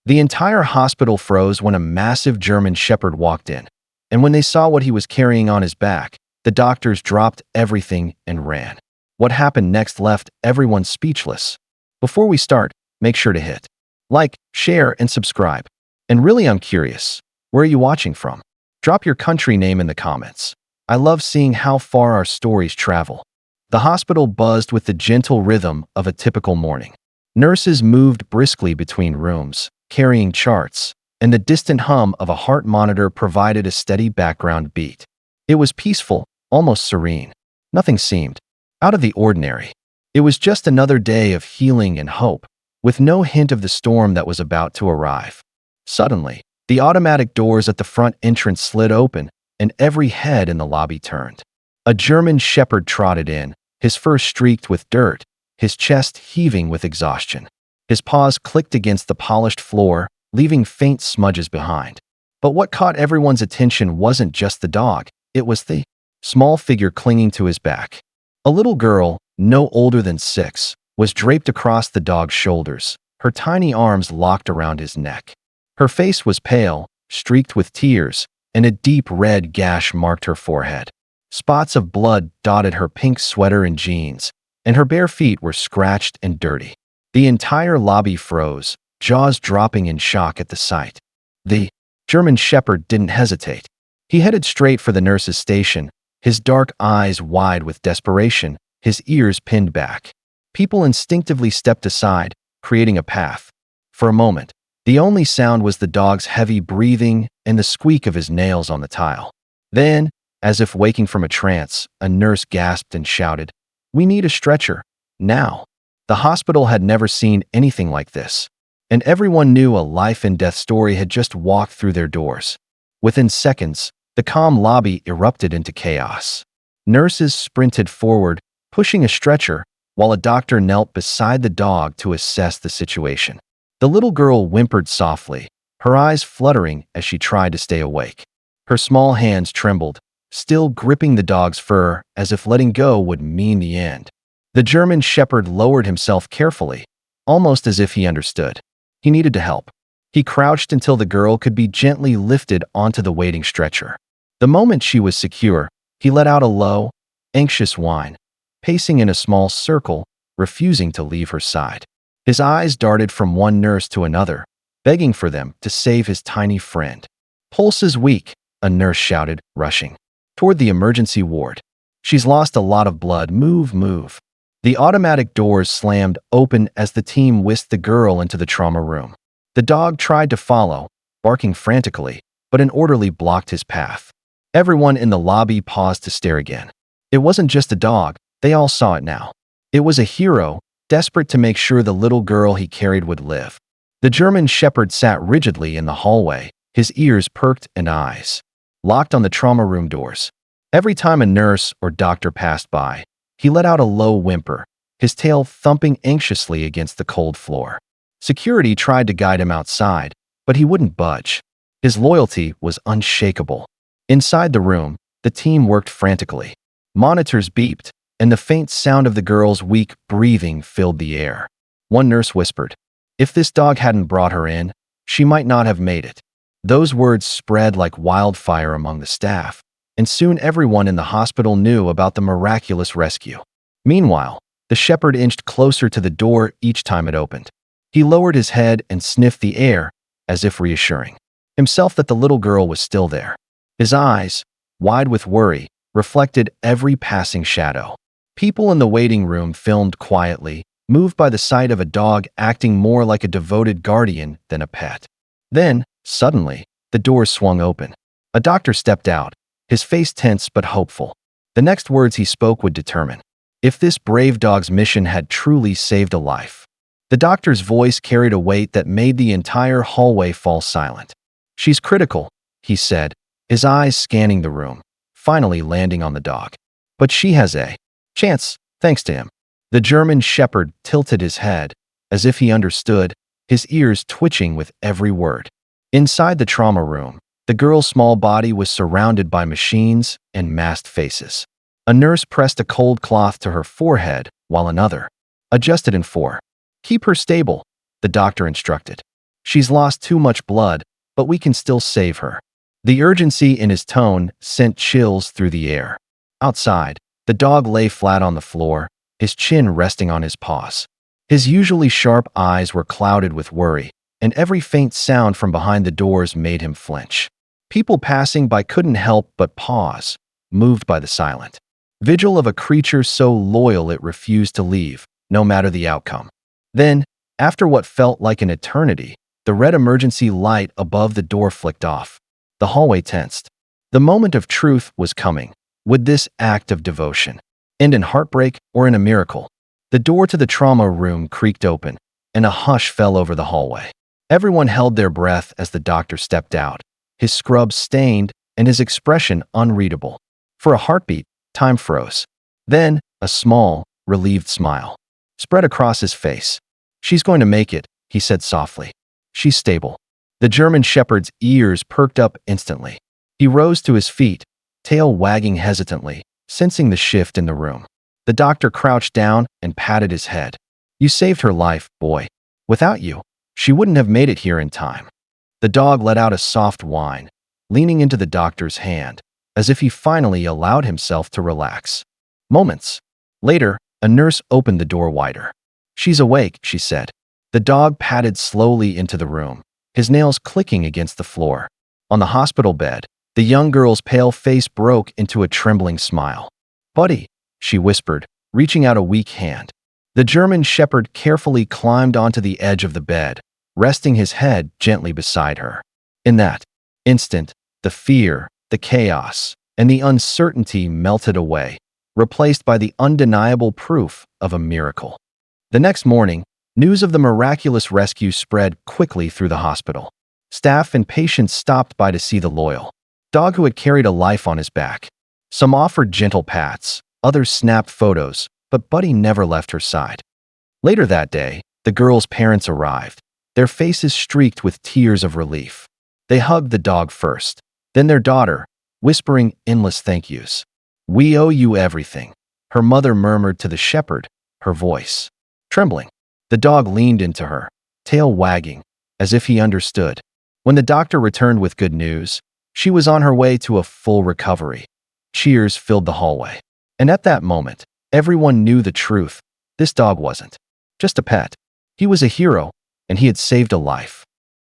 The entire hospital froze when a massive German shepherd walked in, and when they saw what he was carrying on his back, the doctors dropped everything and ran. What happened next left everyone speechless. Before we start, make sure to hit like, share, and subscribe. And really, I'm curious, where are you watching from? Drop your country name in the comments. I love seeing how far our stories travel. The hospital buzzed with the gentle rhythm of a typical morning. Nurses moved briskly between rooms, carrying charts, and the distant hum of a heart monitor provided a steady background beat. It was peaceful, almost serene. Nothing seemed out of the ordinary. It was just another day of healing and hope, with no hint of the storm that was about to arrive. Suddenly, the automatic doors at the front entrance slid open, and every head in the lobby turned. A German shepherd trotted in, his fur streaked with dirt, his chest heaving with exhaustion. His paws clicked against the polished floor, leaving faint smudges behind. But what caught everyone's attention wasn't just the dog, it was the small figure clinging to his back. A little girl, no older than 6, was draped across the dog's shoulders, her tiny arms locked around his neck. Her face was pale, streaked with tears, and a deep red gash marked her forehead. Spots of blood dotted her pink sweater and jeans, and her bare feet were scratched and dirty. The entire lobby froze, jaws dropping in shock at the sight. The German shepherd didn't hesitate. He headed straight for the nurse's station, his dark eyes wide with desperation, his ears pinned back. People instinctively stepped aside, creating a path. For a moment, the only sound was the dog's heavy breathing and the squeak of his nails on the tile. Then, as if waking from a trance, a nurse gasped and shouted, "We need a stretcher, now." The hospital had never seen anything like this, and everyone knew a life-and-death story had just walked through their doors. Within seconds, the calm lobby erupted into chaos. Nurses sprinted forward, pushing a stretcher, while a doctor knelt beside the dog to assess the situation. The little girl whimpered softly, her eyes fluttering as she tried to stay awake. Her small hands trembled, still gripping the dog's fur as if letting go would mean the end. The German shepherd lowered himself carefully, almost as if he understood. He needed to help. He crouched until the girl could be gently lifted onto the waiting stretcher. The moment she was secure, he let out a low, anxious whine, pacing in a small circle, refusing to leave her side. His eyes darted from one nurse to another, begging for them to save his tiny friend. "Pulse is weak," a nurse shouted, rushing toward the emergency ward. "She's lost a lot of blood. Move." The automatic doors slammed open as the team whisked the girl into the trauma room. The dog tried to follow, barking frantically, but an orderly blocked his path. Everyone in the lobby paused to stare again. It wasn't just a dog, they all saw it now. It was a hero, desperate to make sure the little girl he carried would live. The German shepherd sat rigidly in the hallway, his ears perked and eyes locked on the trauma room doors. Every time a nurse or doctor passed by, he let out a low whimper, his tail thumping anxiously against the cold floor. Security tried to guide him outside, but he wouldn't budge. His loyalty was unshakable. Inside the room, the team worked frantically. Monitors beeped, and the faint sound of the girl's weak breathing filled the air. One nurse whispered, "If this dog hadn't brought her in, she might not have made it." Those words spread like wildfire among the staff, and soon everyone in the hospital knew about the miraculous rescue. Meanwhile, the shepherd inched closer to the door each time it opened. He lowered his head and sniffed the air, as if reassuring himself that the little girl was still there. His eyes, wide with worry, reflected every passing shadow. People in the waiting room filmed quietly, moved by the sight of a dog acting more like a devoted guardian than a pet. Then, suddenly, the doors swung open. A doctor stepped out, his face tense but hopeful. The next words he spoke would determine if this brave dog's mission had truly saved a life. The doctor's voice carried a weight that made the entire hallway fall silent. "She's critical," he said, his eyes scanning the room, finally landing on the dog. "But she has a chance, thanks to him." The German shepherd tilted his head, as if he understood, his ears twitching with every word. Inside the trauma room, the girl's small body was surrounded by machines and masked faces. A nurse pressed a cold cloth to her forehead, while another adjusted in 4. "Keep her stable," the doctor instructed. She's lost too much blood, but we can still save her." The urgency in his tone sent chills through the air. Outside, the dog lay flat on the floor, his chin resting on his paws. His usually sharp eyes were clouded with worry, and every faint sound from behind the doors made him flinch. People passing by couldn't help but pause, moved by the silent vigil of a creature so loyal it refused to leave, no matter the outcome. Then, after what felt like an eternity, the red emergency light above the door flicked off. The hallway tensed. The moment of truth was coming. Would this act of devotion end in heartbreak or in a miracle? The door to the trauma room creaked open, and a hush fell over the hallway. Everyone held their breath as the doctor stepped out, his scrubs stained and his expression unreadable. For a heartbeat, time froze. Then, a small, relieved smile spread across his face. "She's going to make it," he said softly. "She's stable." The German shepherd's ears perked up instantly. He rose to his feet, tail wagging hesitantly, sensing the shift in the room. The doctor crouched down and patted his head. "You saved her life, boy. Without you, she wouldn't have made it here in time." The dog let out a soft whine, leaning into the doctor's hand, as if he finally allowed himself to relax. Moments later, a nurse opened the door wider. "She's awake," she said. The dog padded slowly into the room, his nails clicking against the floor. On the hospital bed, the young girl's pale face broke into a trembling smile. "Buddy," she whispered, reaching out a weak hand. The German shepherd carefully climbed onto the edge of the bed, resting his head gently beside her. In that instant, the fear, the chaos, and the uncertainty melted away, replaced by the undeniable proof of a miracle. The next morning, news of the miraculous rescue spread quickly through the hospital. Staff and patients stopped by to see the loyal dog who had carried a life on his back. Some offered gentle pats, others snapped photos, but Buddy never left her side. Later that day, the girl's parents arrived, their faces streaked with tears of relief. They hugged the dog first, then their daughter, whispering endless thank yous. "We owe you everything," her mother murmured to the shepherd, her voice trembling. The dog leaned into her, tail wagging, as if he understood. When the doctor returned with good news, she was on her way to a full recovery. Cheers filled the hallway. And at that moment, everyone knew the truth. This dog wasn't just a pet. He was a hero, and he had saved a life.